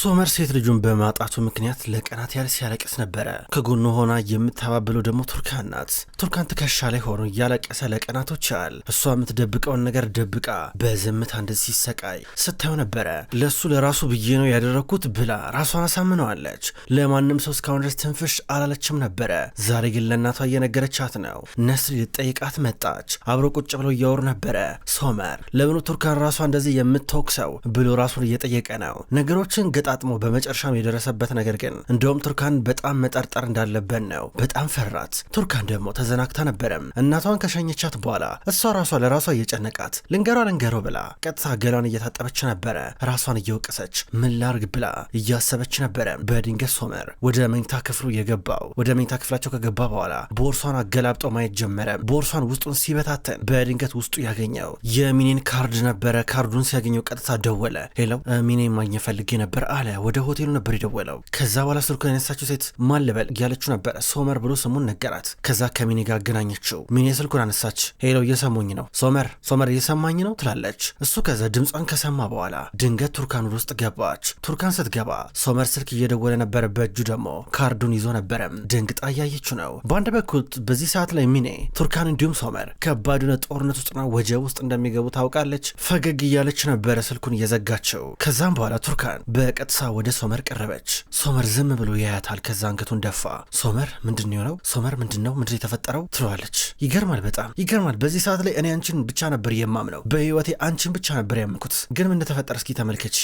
ሶመር ሴት ልጁን በማጣቱ ምክንያት ለቀናት ያህል ሲያለቅስ ነበረ። ከጎኑ ሆና የምታባብለው ደግሞ ቱርካን ናት። ቱርካን ትከሻ ላይ ሆኖ እያለቀሰ ለቀናቶች ያህል እሷ የምትደብቀውን ነገር ደብቃ በዝምታ እንደዚህ ሲሰቃይ ስታየው ነበረ። ለሱ ለራሱ ብዬ ነው ያደረግኩት ብላ ራሷን አሳምነዋለች። ለማንም ሰው እስካሁን ድረስ ትንፍሽ አላለችም ነበረ። ዛሬ ግን ለእናቷ እየነገረቻት ነው። ነስሪ ልጠይቃት መጣች። አብሮ ቁጭ ብለው እያወሩ ነበረ። ሶመር ለምኑ ቱርካን ራሷ እንደዚህ የምትወቅሰው ብሎ ራሱን እየጠየቀ ነው። ነገሮችን ገጣጥሞ በመጨረሻም የደረሰበት ነገር ግን እንደውም ቱርካን በጣም መጠርጠር እንዳለበት ነው። በጣም ፈራት። ቱርካን ደግሞ ተዘናግታ ነበረም። እናቷን ከሸኘቻት በኋላ እሷ ራሷ ለራሷ እየጨነቃት ልንገሮ ብላ ቀጥታ ገላን እየታጠበች ነበረ። ራሷን እየወቀሰች ምን ላርግ ብላ እያሰበች ነበረ። በድንገት ሶመር ወደ መኝታ ክፍሉ የገባው ወደ መኝታ ክፍላቸው ከገባ በኋላ ቦርሷን አገላብጦ ማየት ጀመረ። ቦርሷን ውስጡን ሲበታተን በድንገት ውስጡ ያገኘው የሚኔን ካርድ ነበረ። ካርዱን ሲያገኘው ቀጥታ ደወለ። ሄለው ሚኔን ማግኘት ፈልጌ ነበር አለ። ወደ ሆቴሉ ነበር የደወለው። ከዛ በኋላ ስልኩን ያነሳችው ሴት ማን ልበል እያለችው ነበረ። ሶመር ብሎ ስሙን ነገራት። ከዛ ከሚኔ ጋር አገናኘችው። ሚኔ ስልኩን አነሳች። ሄሎ እየሰሙኝ ነው ሶመር እየሰማኝ ነው ትላለች። እሱ ከዛ ድምጿን ከሰማ በኋላ ድንገት ቱርካን ውስጥ ገባች። ቱርካን ስትገባ ሶመር ስልክ እየደወለ ነበረ። በእጁ ደግሞ ካርዱን ይዞ ነበረ። ድንግጣ እያየችው ነው። በአንድ በኩል በዚህ ሰዓት ላይ ሚኔ ቱርካን እንዲሁም ሶመር ከባድ የሆነ ጦርነት ውስጥና ወጀብ ውስጥ እንደሚገቡ ታውቃለች። ፈገግ እያለች ነበረ ስልኩን እየዘጋቸው። ከዛም በኋላ ቱርካን በቀጥታ ወደ ሶመር ቀረበች። ሶመር ዝም ብሎ ያያታል። ከዛ አንገቱን ደፋ። ሶመር ምንድን የሆነው? ሶመር ምንድነው የተፈጠረው ትለዋለች። ይገርማል፣ በጣም ይገርማል። በዚህ ሰዓት ላይ እኔ አንቺን ብቻ ነበር የማምነው። በህይወቴ አንቺን ብቻ ነበር ያመንኩት። ግን ምን እንደተፈጠረ እስኪ ተመልከች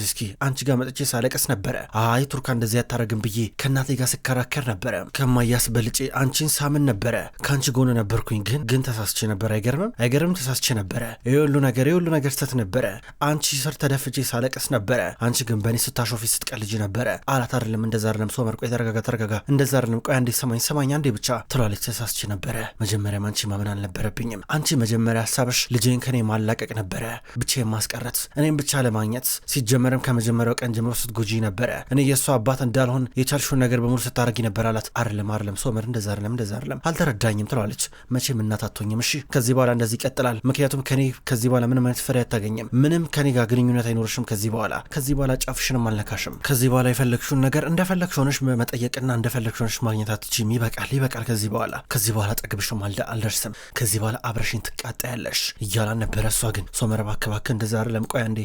እስኪ። አንቺ ጋር መጥቼ ሳለቀስ ነበረ። አይ ቱርካን እንደዚህ አታረግም ብዬ ከእናቴ ጋር ስከራከር ነበረ። ከማያስ በልጬ አንቺን ሳምን ነበረ። ከአንቺ ጎን ነበርኩኝ። ግን ተሳስቼ ነበር። አይገርምም? ተሳስቼ ነበረ። የሁሉ ነገር ስተት ነበረ። አንቺ ስር ተደፍቼ ሳለቀስ ነበረ። አንቺ ግን በእኔ ስታሾፊ ስትቀልጂ ነበረ አላት። አይደለም እንደዛ አይደለም ሶመር፣ ቆይ ተረጋጋ። እንደዛ አይደለም፣ ቆይ አንዴ ሰማኝ አንዴ ብቻ ትላለች። ተሳስቼ ነበረ። መጀመሪያም አንቺ ማመን አልነበረብኝም። አንቺ መጀመሪያ ሀሳብሽ ልጄን ከኔ ማላቀቅ ነበረ፣ ብቻዬን ማስቀረት፣ እኔም ብቻ ለማግኘት። ሲጀመርም ከመጀመሪያው ቀን ጀምሮ ስትጎጂ ነበረ። እኔ የእሷ አባት እንዳልሆን የቻልሽውን ነገር በሙሉ ስታረጊ ነበር አላት። አይደለም ሶመር፣ እንደዛ አይደለም፣ አልተረዳኝም ትላለች። መቼም እናት አትሆኝም። እሺ ከዚህ በኋላ እንደዚህ ይቀጥላል። ምክንያቱም ከኔ ከዚህ በኋላ ምንም አይነት ፍሬ አታገኝም። ምንም ከኔ ጋር ግንኙነት አይኖርሽም። ከዚህ በኋላ ጫፍሽንም አልነካሽም። ከዚህ በኋላ የፈለግሽውን ነገር እንደፈለግሽ ሆነሽ መጠየቅና እንደፈለግሽ ሆነሽ ማግኘት አትችይም። ይበቃል። ከዚህ በኋላ ጠግብሽም አልደርስም። ከዚህ በኋላ አብረሽኝ ትቃጣያለሽ እያላን ነበረ። እሷ ግን ሶመር እባክህ እንደዛ አይደለም፣ ቆይ አንዴ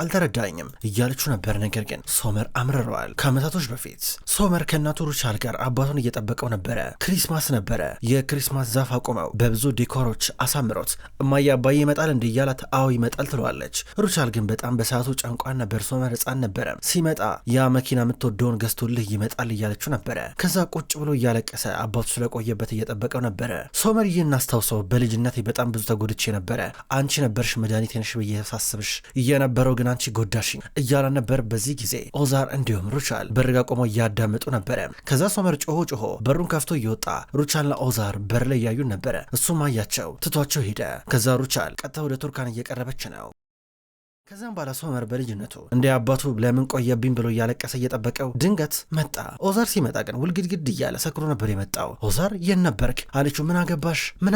አልተረዳኝም እያለችው ነበር። ነገር ግን ሶመር አምርረዋል። ከዓመታቶች በፊት ሶመር ከእናቱ ሩቻል ጋር አባቱን እየጠበቀው ነበረ። ክሪስማስ ነበረ። የክሪስማስ ዛፍ አቁመው በብዙ ዲኮሮች አሳምሮት እማዬ አባዬ ይመጣል እንዴ እያላት አዎ ይመጣል ትለዋለች። ሩቻል ግን በጣም በሰዓቱ ጨንቋን ነበር። ሶመር ሕፃን ነበረ። ሲመጣ ያ መኪና የምትወደውን ገዝቶልህ ይመጣል እያለችው ነበረ። ከዛ ቁጭ ብሎ እያለቀሰ አባቱ ስለቆየበት እየጠበቀው ነበረ። ሶመር ይህን አስታውሰው በልጅነቴ በጣም ብዙ ተጎድቼ ነበረ፣ አንቺ ነበርሽ መድኃኒቴ ነሽ ብዬ ሳስብሽ እየነበረው ግን አንቺ ጎዳሽኝ እያላ ነበር። በዚህ ጊዜ ኦዛር እንዲሁም ሩቻል በርጋ ቆመው እያዳመጡ ነበረ። ከዛ ሶመር ጮሆ በሩን ከፍቶ እየወጣ ሩቻልና ኦዛር በር ላይ እያዩን ነበረ። እሱም አያቸው፣ ትቷቸው ሄደ። ከዛ ሩቻል ቀጥታ ወደ ቱርካን እየቀረበች ነው። ከዛም በኋላ ሶመር በልጅነቱ እንደ አባቱ ለምን ቆየብኝ ብሎ እያለቀሰ እየጠበቀው ድንገት መጣ። ኦዛር ሲመጣ ግን ውልግድግድ እያለ ሰክሮ ነበር የመጣው። ኦዛር የት ነበርክ አለችው። ምን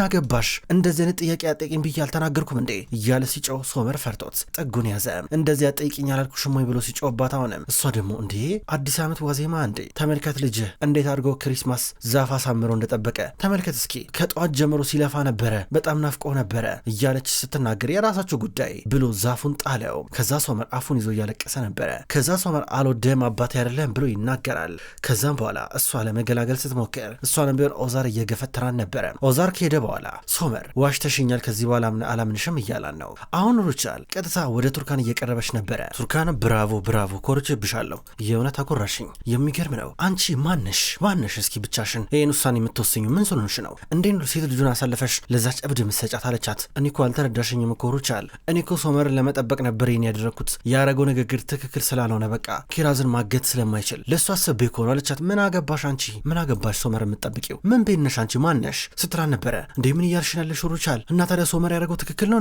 አገባሽ እንደዚህ አይነት ጥያቄ አጠይቅኝ ብዬ አልተናገርኩም እንዴ እያለ ሲጮህ ሶመር ፈርቶት ጥጉን ያዘ። እንደዚህ አጠይቅኝ አላልኩሽም ወይ ብሎ ሲጮህባት፣ አሁንም እሷ ደግሞ እንዴ አዲስ ዓመት ዋዜማ እንዴ ተመልከት፣ ልጅህ እንዴት አድርጎ ክሪስማስ ዛፍ አሳምሮ እንደጠበቀ ተመልከት እስኪ፣ ከጠዋት ጀምሮ ሲለፋ ነበረ፣ በጣም ናፍቆ ነበረ እያለች ስትናገር የራሳቸው ጉዳይ ብሎ ዛፉን ጣለ። ከዛ ሶመር አፉን ይዞ እያለቀሰ ነበረ። ከዛ ሶመር አልወደህም አባቴ አይደለም ብሎ ይናገራል። ከዛም በኋላ እሷ ለመገላገል ስትሞክር እሷንም ቢሆን ኦዛር እየገፈተራን ነበረ። ኦዛር ከሄደ በኋላ ሶመር ዋሽተሽኛል፣ ከዚህ በኋላ አላምንሽም እያላን ነው። አሁን ሩቻል ቀጥታ ወደ ቱርካን እየቀረበች ነበረ። ቱርካን ብራቮ ኮርቼብሻለሁ፣ የእውነት አኮራሽኝ፣ የሚገርም ነው። አንቺ ማነሽ እስኪ ብቻሽን ይህን ውሳኔ የምትወስኙ ምን ስለሆንሽ ነው? እንዴት ነው ሴት ልጁን አሳልፈሽ ለዛች እብድ ምሰጫት አለቻት። እኔ እኮ አልተረዳሽኝም እኮ ሩቻል፣ እኔ እኮ ሶመርን ለመጠበቅ ነበር ያደረኩት። ያረገው ንግግር ትክክል ስላልሆነ በቃ ኪራዝን ማገት ስለማይችል ለሱ አሰብ እኮ ነው አለቻት። ምን አገባሽ ሶመር የምትጠብቂው ምን ቤነሽ አንቺ ማነሽ ስትላን ነበረ። እንዴ ምን እያልሽ ያለሽ ሩቻል? እና ታዲያ ሶመር ያረገው ትክክል ነው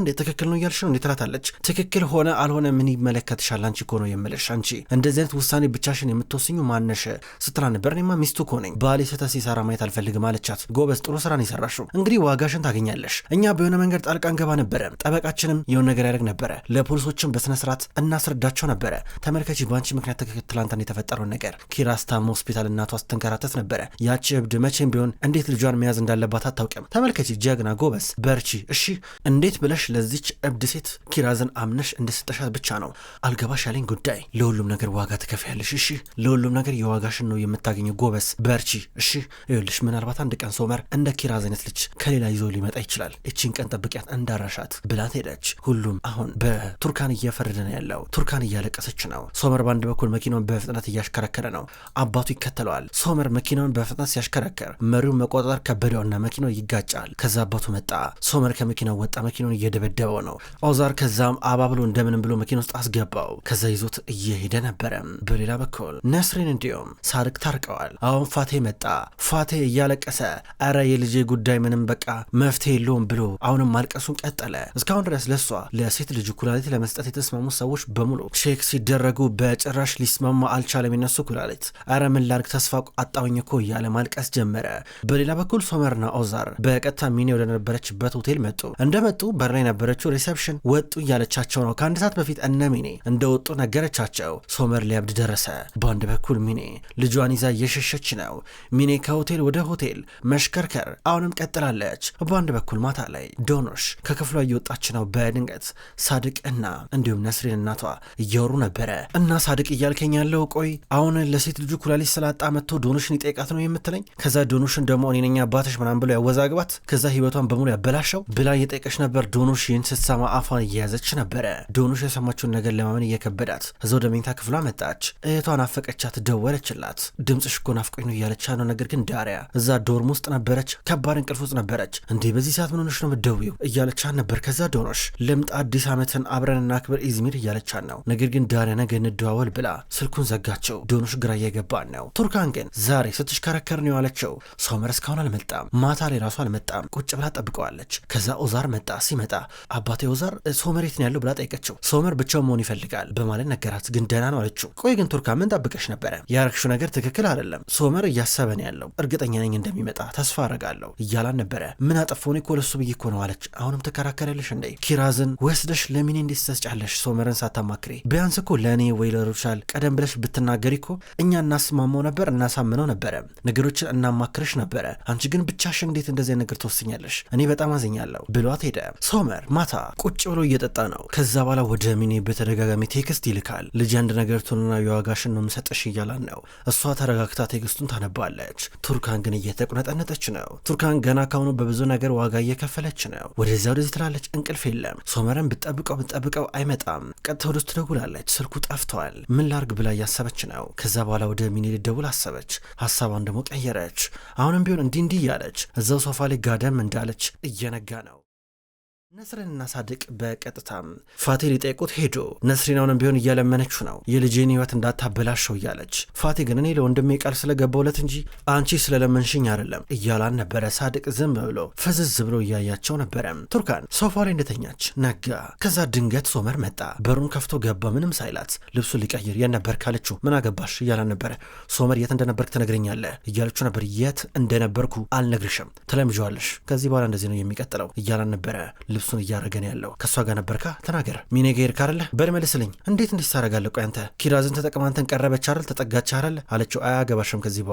እያልሽ ነው እንዴ ትላታለች። ትክክል ሆነ አልሆነ ምን ይመለከትሻል? አንቺ እኮ ነው የምልሽ። አንቺ እንደዚህ አይነት ውሳኔ ብቻሽን የምትወስኙ ማነሽ ስትላን ነበር። እኔማ ሚስቱ እኮ ነኝ፣ ባሌ ስህተት ሲሰራ ማየት አልፈልግም አለቻት። ጎበዝ ጥሩ ስራን ይሰራሽው፣ እንግዲህ ዋጋሽን ታገኛለሽ። እኛ በሆነ መንገድ ጣልቃ እንገባ ነበረ፣ ጠበቃችንም የሆነ ነገር ያደርግ ነበረ፣ ለፖሊሶች ለሰዎችም በስነስርዓት እናስረዳቸው ነበረ። ተመልከቺ፣ በአንቺ ምክንያት ትላንትና የተፈጠረውን ነገር ኪራስ ታሞ ሆስፒታል እናቷ ስትንከራተት ነበረ። ያቺ እብድ መቼም ቢሆን እንዴት ልጇን መያዝ እንዳለባት አታውቅም። ተመልከቺ፣ ጀግና ጎበዝ፣ በርቺ እሺ። እንዴት ብለሽ ለዚች እብድ ሴት ኪራዝን አምነሽ እንደሰጠሻት ብቻ ነው አልገባሽ ያለኝ ጉዳይ። ለሁሉም ነገር ዋጋ ትከፍያለሽ እሺ። ለሁሉም ነገር የዋጋሽን ነው የምታገኘው። ጎበዝ በርቺ እሺ። ይኸውልሽ ምናልባት አንድ ቀን ሶመር እንደ ኪራዝ አይነት ልጅ ከሌላ ይዞ ሊመጣ ይችላል። እቺን ቀን ጠብቂያት እንዳራሻት ብላት ሄደች። ሁሉም አሁን በቱርካን እየፈረደ ነው ያለው። ቱርካን እያለቀሰች ነው። ሶመር በአንድ በኩል መኪናውን በፍጥነት እያሽከረከረ ነው። አባቱ ይከተለዋል። ሶመር መኪናውን በፍጥነት ሲያሽከረከር መሪውን መቆጣጠር ከበደውና መኪናው ይጋጫል። ከዛ አባቱ መጣ። ሶመር ከመኪናው ወጣ። መኪናውን እየደበደበው ነው ኦዛር። ከዛም አባብሎ እንደምንም ብሎ መኪና ውስጥ አስገባው። ከዛ ይዞት እየሄደ ነበረ። በሌላ በኩል ነስሪን እንዲሁም ሳድቅ ታርቀዋል። አሁን ፋቴ መጣ። ፋቴ እያለቀሰ አረ የልጄ ጉዳይ ምንም በቃ መፍትሄ የለውም ብሎ አሁንም ማልቀሱን ቀጠለ። እስካሁን ድረስ ለሷ ለሴት ልጅ ኩላሊት ለመስጠት የተስማሙ ሰዎች በሙሉ ቼክ ሲደረጉ በጭራሽ ሊስማማ አልቻለም የነሱ ኩላሊት። አረ ምን ላድርግ ተስፋ አጣውኝ እኮ እያለ ማልቀስ ጀመረ። በሌላ በኩል ሶመርና ኦዛር በቀጥታ ሚኔ ወደነበረችበት ሆቴል መጡ። እንደመጡ በር ላይ የነበረችው ሪሴፕሽን ወጡ እያለቻቸው ነው። ከአንድ ሰዓት በፊት እነ ሚኔ እንደወጡ ነገረቻቸው። ሶመር ሊያብድ ደረሰ። በአንድ በኩል ሚኔ ልጇን ይዛ እየሸሸች ነው። ሚኔ ከሆቴል ወደ ሆቴል መሽከርከር አሁንም ቀጥላለች። በአንድ በኩል ማታ ላይ ዶኖሽ ከክፍሏ እየወጣች ነው። በድንገት ሳድቅ እና እንዲሁም ነስሪን እናቷ እያወሩ ነበረ። እና ሳድቅ እያልከኝ ያለው ቆይ አሁን ለሴት ልጁ ኩላሊት ስላጣ መጥቶ ዶኖሽን ይጠይቃት ነው የምትለኝ? ከዛ ዶኖሽን ደግሞ እኔ ነኝ አባትሽ ምናምን ብሎ ያወዛግባት፣ ከዛ ህይወቷን በሙሉ ያበላሸው ብላ እየጠየቀች ነበር። ዶኖሽ ይህን ስትሰማ አፏን እየያዘች ነበረ። ዶኖሽ የሰማችውን ነገር ለማመን እየከበዳት እዛ ወደ መኝታ ክፍሏ መጣች። እህቷን አፈቀቻት፣ ደወለችላት። ድምፅሽ እኮ ናፍቆኝ ነው እያለች ነው። ነገር ግን ዳሪያ እዛ ዶርም ውስጥ ነበረች፣ ከባድ እንቅልፍ ውስጥ ነበረች። እንዴ በዚህ ሰዓት ምን ሆነሽ ነው የምትደውይው እያለቻት ነበር። ከዛ ዶኖሽ ልምጣ አዲስ ዓመትን አብረን እናክብር ኢዝሚር እያለቻት ነው። ነገር ግን ዳሪያ ነገ እንደዋወል ብላ ስልኩን ዘጋቸው። ዶኖሽ ግራ እየገባን ነው። ቱርካን ግን ዛሬ ስትሽከረከር ነው ያለችው። ሶመር እስካሁን አልመጣም። ማታ ላይ ራሱ አልመጣም። ቁጭ ብላ ጠብቀዋለች። ከዛ ኦዛር መጣ። ሲመጣ አባቴ ኦዛር ሶመር የት ነው ያለው ብላ ጠይቀችው። ሶመር ብቻውን መሆን ይፈልጋል በማለት ነገራት። ግን ደህና ነው አለችው። ቆይ ግን ቱርካን ምን ጠብቀሽ ነበረ? ያረግሽው ነገር ትክክል አይደለም። ሶመር እያሰበ ነው ያለው። እርግጠኛ ነኝ እንደሚመጣ ተስፋ አረጋለሁ እያላን ነበረ። ምን አጠፋሁ እኮ ለሱ ብዬ እኮ ነው አለች። አሁንም ትከራከራለሽ እንዴ? ኪራዝን ወስደሽ ለሚኔ እንዴት ትሰጫለሽ? ሶመርን ሳታማክሬ ቢያንስ እኮ ለእኔ ወይ ለሩቻል ቀደም ብለሽ ብትናገሪ እኮ እኛ እናስማማው ነበር፣ እናሳምነው ነበረ፣ ነገሮችን እናማክርሽ ነበረ። አንቺ ግን ብቻሽን እንዴት እንደዚህ ነገር ትወስኛለሽ? እኔ በጣም አዘኛለሁ ብሏት ሄደ። ሶመር ማታ ቁጭ ብሎ እየጠጣ ነው። ከዛ በኋላ ወደ ሚኔ በተደጋጋሚ ቴክስት ይልካል። ልጅ አንድ ነገር ቱንና የዋጋሽን ነው ምሰጠሽ እያላን ነው። እሷ ተረጋግታ ቴክስቱን ታነባለች። ቱርካን ግን እየተቁነጠነጠች ነው። ቱርካን ገና ካሁኑ በብዙ ነገር ዋጋ እየከፈለች ነው። ወደዚያ ወደዚህ ትላለች። እንቅልፍ የለም። ሶመርን ብትጠብቀው አይመጣም። ቀጥታ ወደ ውስጥ ትደውላለች። ስልኩ ጠፍቷል። ምን ላርግ ብላ እያሰበች ነው። ከዛ በኋላ ወደ ሚኔ ልደውል አሰበች። ሀሳቧን ደግሞ ቀየረች። አሁንም ቢሆን እንዲህ እያለች እዛው ሶፋ ላይ ጋደም እንዳለች እየነጋ ነው። ነስሪንና ሳድቅ በቀጥታም ፋቴ ሊጠይቁት ሄዶ ነስሪናውንም ቢሆን እያለመነችው ነው የልጄን ህይወት እንዳታበላሸው እያለች። ፋቴ ግን እኔ ለወንድሜ ቃል ስለገባውለት እንጂ አንቺ ስለለመንሽኝ አይደለም እያላን ነበረ። ሳድቅ ዝም ብሎ ፍዝዝ ብሎ እያያቸው ነበረ። ቱርካን ሶፋ ላይ እንደተኛች ነጋ። ከዛ ድንገት ሶመር መጣ። በሩን ከፍቶ ገባ ምንም ሳይላት። ልብሱን ሊቀይር የት ነበር ካለችው ምን አገባሽ እያላን ነበረ። ሶመር የት እንደነበርክ ትነግረኛለህ እያለችው ነበር። የት እንደነበርኩ አልነግርሽም፣ ትለምጂዋለሽ። ከዚህ በኋላ እንደዚህ ነው የሚቀጥለው እያላን ነበረ። ልብሱን እያረገን ያለው ከሷ ጋር ነበርካ ተናገር። ሚኔ ጋር ካረለ በልመልስልኝ። እንዴት እንዲሳረጋለ ቆይ አንተ ኪራዝን ተጠቅማንተን ቀረበች አይደል ተጠጋች አይደል አለችው። አያገባሽም ከዚህ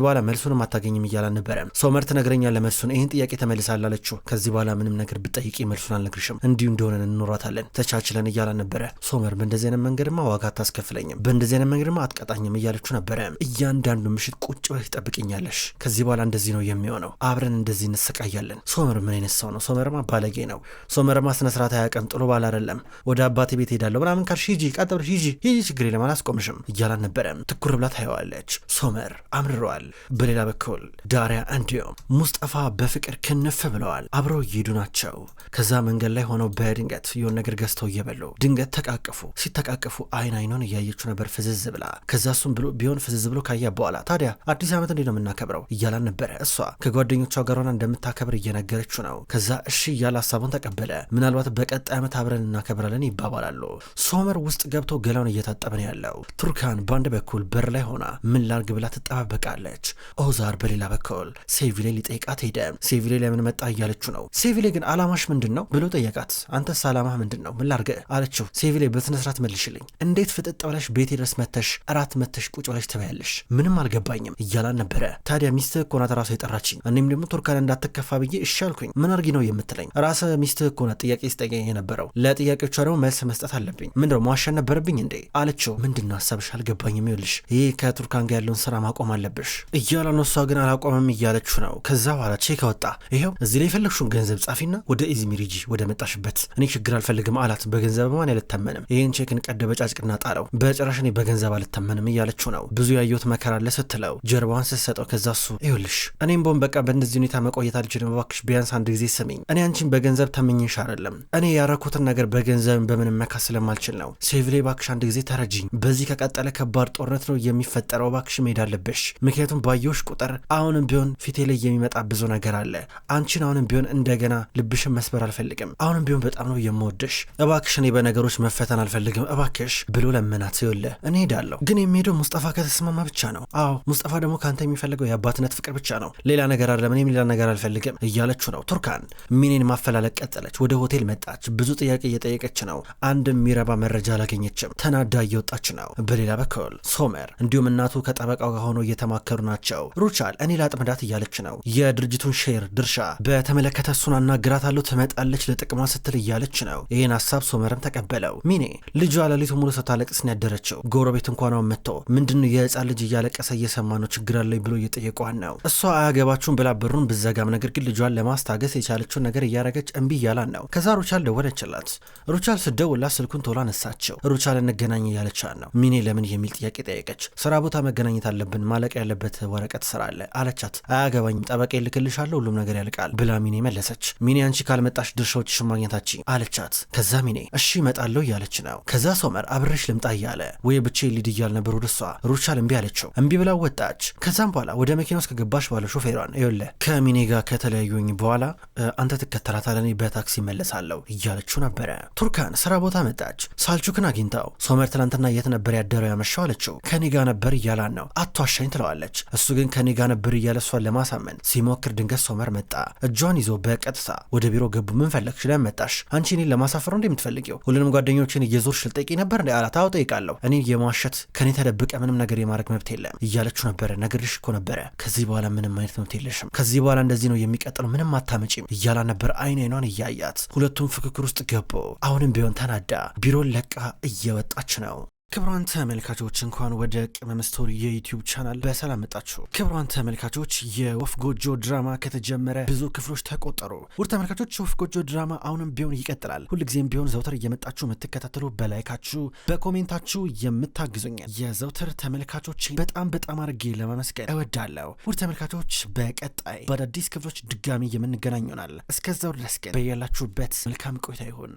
በኋላ መልሱንም አታገኝም እያላን ነበረ። ሶመር ትነግረኛለህ መልሱን፣ ይህን ጥያቄ ተመልሳለህ አለችው። ከዚህ በኋላ ምንም ነገር ብትጠይቂ መልሱን አልነግርሽም፣ እንዲሁ እንደሆነ እንኖራታለን ተቻችለን እያላን ነበረ። ሶመር በእንደዚህ አይነት መንገድማ ዋጋ አታስከፍለኝም፣ በእንደዚህ አይነት መንገድማ አትቀጣኝም እያለችው ነበረ። እያንዳንዱ ምሽት ቁጭ ብለሽ ትጠብቅኛለሽ፣ ከዚህ በኋላ እንደዚህ ነው የሚሆነው፣ አብረን እንደዚህ እንሰቃያለን። ሶመር ምን አይነት ሰው ነው? ሶመርማ ባለጌ ነው። ሶመርማ ስነ ስርዓት አያውቅም። ጥሎ ባል አይደለም። ወደ አባቴ ቤት ሄዳለሁ ምናምን ካልሽ ሂጂ፣ ቀጥ ብለሽ ሂጂ ችግር የለም አላስቆምሽም እያላን ነበረ። ትኩር ብላ ታየዋለች። ሶመር አምርሯል። በሌላ በኩል ዳሪያ እንዲሁም ሙስጠፋ በፍቅር ክንፍ ብለዋል። አብረው እየሄዱ ናቸው። ከዛ መንገድ ላይ ሆነው በድንገት የሆነ ነገር ገዝተው እየበሉ ድንገት ተቃቀፉ። ሲተቃቀፉ አይኑን እያየችው ነበር ፍዝዝ ብላ። ከዛ እሱም ቢሆን ፍዝዝ ብሎ ካያ በኋላ ታዲያ አዲስ ዓመት እንዴት ነው የምናከብረው እያላን ነበረ። እሷ ከጓደኞቿ ጋር ሆና እንደምታከብር እየነገረችው ነው። ከዛ እሺ እያለ ሀሳቡን ተቀበለ። ምናልባት በቀጣይ ዓመት አብረን እናከብራለን ይባባላሉ። ሶመር ውስጥ ገብቶ ገላውን እየታጠበ ነው ያለው። ቱርካን በአንድ በኩል በር ላይ ሆና ምን ላርግ ብላ ትጠባበቃለች። ኦዛር በሌላ በኩል ሴቪሌ ሊጠይቃት ሄደ። ሴቪሌ ለምን መጣ እያለችው ነው። ሴቪሌ ግን አላማሽ ምንድን ነው ብሎ ጠየቃት። አንተስ አላማህ ምንድን ነው ምን ላርግ አለችው። ሴቪሌ በስነስርዓት መልሽልኝ፣ እንዴት ፍጥጥ ብለሽ ቤቴ ድረስ መተሽ እራት መተሽ ቁጭ ብለሽ ትበያለሽ? ምንም አልገባኝም እያላን ነበረ። ታዲያ ሚስትህ እኮ ናት ራሷ የጠራችኝ፣ እኔም ደግሞ ቱርካን እንዳትከፋ ብዬ እሺ አልኩኝ። ምን አርጊ ነው የምትለኝ? ራስህ ሚስትህ እኮ ናት ጥያቄ ስጠየኝ የነበረው፣ ለጥያቄዎቿ ደግሞ መልስ መስጠት አለብኝ። ምንድነው መዋሸን ነበረብኝ እንዴ አለችው። ምንድነው ሀሳብሽ አልገባኝም፣ ይኸውልሽ ይህ ከቱርካን ጋር ያለውን ስራ ማቆም አለብሽ እያለ ነው። እሷ ግን አላቆምም እያለችው ነው። ከዛ በኋላ ቼክ አወጣ። ይኸው እዚህ ላይ የፈለግሽውን ገንዘብ ጻፊና ወደ ኢዝሚር ሂጂ ወደ መጣሽበት፣ እኔ ችግር አልፈልግም አላት። በገንዘብ ማን አልተመንም፣ ይህን ቼክን ቀደ በጫጭቅና ጣለው። በጭራሽ እኔ በገንዘብ አልተመንም እያለችው ነው። ብዙ ያየሁት መከራ አለ ስትለው ጀርባዋን ስትሰጠው፣ ከዛ እሱ ይኸውልሽ እኔም ቦን በቃ በእንደዚህ ሁኔታ መቆየት አልችልም፣ እባክሽ ቢያንስ አንድ ጊዜ ስሚኝ። እኔ አንቺን በገንዘብ ተመኝሽ አይደለም፣ እኔ ያረኩትን ነገር በገንዘብ በምንም መካስ ስለማልችል ነው። ሴቪሌ እባክሽ አንድ ጊዜ ተረጂኝ፣ በዚህ ከቀጠለ ከባድ ጦርነት ነው የሚፈጠረው፣ እባክሽ መሄድ አለብሽ። ምክንያቱም ባየሁሽ ቁጥር አሁንም ቢሆን ፊቴ ላይ የሚመጣ ብዙ ነገር አለ። አንቺን አሁንም ቢሆን እንደገና ልብሽን መስበር አልፈልግም። አሁንም ቢሆን በጣም ነው የምወድሽ፣ እባክሽ እኔ በነገሮች መፈተን አልፈልግም እባክሽ ብሎ ለመናት። ይኸውልህ እኔ ሄዳለሁ፣ ግን የሚሄደው ሙስጠፋ ከተስማማ ብቻ ነው። አዎ ሙስጠፋ ደግሞ ከአንተ የሚፈልገው የአባትነት ፍቅር ብቻ ነው፣ ሌላ ነገር አይደለም፣ እኔም ሌላ ነገር አልፈልግም እያለችው ነው። ቱርካን ሚኔን ማፈላለግ ቀጠለች። ወደ ሆቴል መጣች። ብዙ ጥያቄ እየጠየቀች ነው። አንድም የሚረባ መረጃ አላገኘችም። ተናዳ እየወጣች ነው። በሌላ በኩል ሶመር እንዲሁም እናቱ ከጠበቃው ጋር ሆኖ እየተማከሩ ናቸው። ሩቻል እኔ ላጥምዳት እያለች ነው። የድርጅቱን ሼር ድርሻ በተመለከተ እሱን አናግራታለሁ ትመጣለች ለጥቅሟ ስትል እያለች ነው። ይህን ሀሳብ ሶመርም ተቀበለው። ሚኔ ልጇ ሌሊቱ ሙሉ ስታለቅስ ነው ያደረችው። ጎረቤት እንኳን መጥቶ ምንድነው የህፃን ልጅ እያለቀሰ እየሰማ ነው ችግር አለኝ ብሎ እየጠየቋን ነው። እሷ አያገባችሁም ብላ በሩን ብዘጋም ነገር ግን ልጇን ለማስታገስ የቻለችውን ነገር እያረገች እምቢ እያላን ነው። ከዛ ሩቻል ደወለችላት። ሩቻል ስደውላት ስልኩን ቶሎ አነሳቸው። ሩቻል እንገናኝ እያለቻት ነው። ሚኔ ለምን የሚል ጥያቄ ጠየቀች። ስራ ቦታ መገናኘት አለብን፣ ማለቅ ያለበት ወረቀት ስራ አለ አለቻት። አያገባኝም ጠበቃ ልክልሻለሁ ሁሉም ነገር ያልቃል ብላ ሚኔ መለሰች። ሚኔ አንቺ ካልመጣሽ ድርሻዎችሽን ማግኘታችን አለቻት። ከዛ ሚኔ እሺ እመጣለሁ እያለች ነው። ከዛ ሶመር አብረሽ ልምጣ እያለ ወይ ብቻ ሊድ እያል ነበር ወደ እሷ። ሩቻል እምቢ አለችው። እምቢ ብላ ወጣች። ከዛም በኋላ ወደ መኪና ውስጥ ከገባሽ በኋላ ሾፌሯን ይኸውልህ ከሚኔ ጋር ከተለያዩኝ በኋላ አንተ ትከተላታለህ፣ እኔ በታክሲ መለሳለሁ እያለችው ነበረ። ቱርካን ስራ ቦታ መጣች። ሳልቹክን አግኝታው ሶመር ትናንትና የት ነበር ያደረው ያመሻው አለችው። ከኔ ጋር ነበር እያላን ነው። አቷሻኝ ትለዋለች። እሱ ግን ከኔ ጋር ነበር እያለ እሷን ለማሳመን ሲሞክር ድንገት ሶመር መጣ። እጇን ይዞ በቀጥታ ወደ ቢሮ ገቡ። ምን ፈለግሽ? ለምን መጣሽ? አንቺ እኔን ለማሳፈር ነው እንደምትፈልጊው? ሁሉንም ጓደኞችን እየዞርሽ ልጠይቂ ነበር እንደ አላት። አዎ ጠይቃለሁ። እኔ የማዋሸት ከኔ ተደብቀ ምንም ነገር የማድረግ መብት የለም እያለችው ነበረ። ነግሬሽ እኮ ነበረ ከዚህ በኋላ ምንም አይነት መብት የለሽም፣ ከዚህ በኋላ እንደዚህ ነው የሚቀጥለው፣ ምንም አታመጪም እያላ ነበር። አይኗን እያያት ሁለቱም ፍክክር ውስጥ ገቡ። አሁንም ቢሆን ተናዳ ቢሮን ለቃ እየወጣች ነው። ክብሯን ተመልካቾች እንኳን ወደ ቅመም ስቶሪ የዩቲዩብ ቻናል በሰላም መጣችሁ። ክብሯን ተመልካቾች የወፍ ጎጆ ድራማ ከተጀመረ ብዙ ክፍሎች ተቆጠሩ። ውድ ተመልካቾች ወፍ ጎጆ ድራማ አሁንም ቢሆን ይቀጥላል። ሁልጊዜም ቢሆን ዘውትር እየመጣችሁ የምትከታተሉ በላይካችሁ በኮሜንታችሁ የምታግዙኝ የዘውትር ተመልካቾች በጣም አድርጌ ለማመስገን እወዳለሁ። ውድ ተመልካቾች በቀጣይ በአዳዲስ ክፍሎች ድጋሚ የምንገናኝ ይሆናል። እስከዛው ድረስ ግን በያላችሁበት መልካም ቆይታ ይሁን።